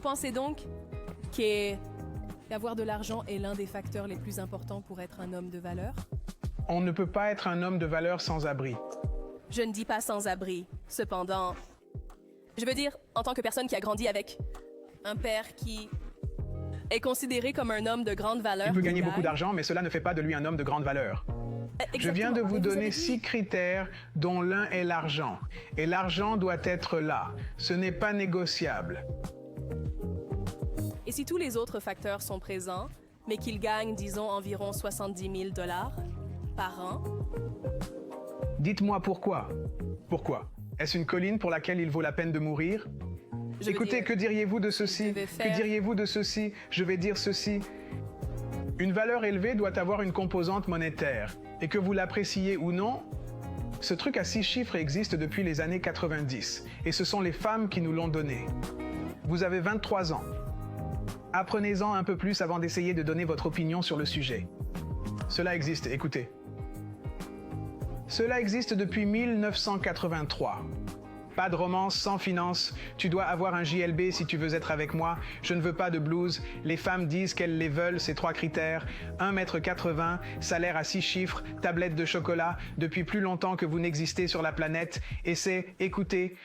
pensez donc qu'avoir de l'argent est l'un des facteurs les plus importants pour être un homme de valeur? On ne peut pas être un homme de valeur sans abri. Je ne dis pas sans abri. Cependant, je veux dire, en tant que personne qui a grandi avec un père qui est considéré comme un homme de grande valeur. Il peut gagner beaucoup d'argent, mais cela ne fait pas de lui un homme de grande valeur. Je viens de vous donner 6 critères dont l'un est l'argent. Et l'argent doit être là. Ce n'est pas négociable. Et si tous les autres facteurs sont présents, mais qu'il gagne, disons, environ 70 000 $ par an? Dites-moi pourquoi. Pourquoi? Est-ce une colline pour laquelle il vaut la peine de mourir? Écoutez, que diriez-vous de ceci? Que diriez-vous de ceci? Je vais dire ceci. Une valeur élevée doit avoir une composante monétaire. Et que vous l'appréciez ou non, ce truc à 6 chiffres existe depuis les années 90. Et ce sont les femmes qui nous l'ont donné. Vous avez 23 ans. Apprenez-en un peu plus avant d'essayer de donner votre opinion sur le sujet. Cela existe, écoutez. Cela existe depuis 1983. Pas de romance sans finance. Tu dois avoir un JLB si tu veux être avec moi. Je ne veux pas de blues. Les femmes disent qu'elles les veulent, ces 3 critères. 1,80 m, salaire à 6 chiffres, tablette de chocolat, depuis plus longtemps que vous n'existez sur la planète. Et c'est, écoutez,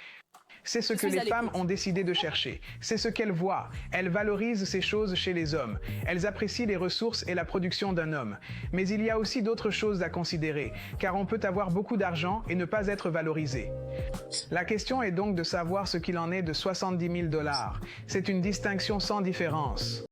c'est ce que les femmes ont décidé de chercher. C'est ce qu'elles voient. Elles valorisent ces choses chez les hommes. Elles apprécient les ressources et la production d'un homme. Mais il y a aussi d'autres choses à considérer, car on peut avoir beaucoup d'argent et ne pas être valorisé. La question est donc de savoir ce qu'il en est de 70 000 $. C'est une distinction sans différence.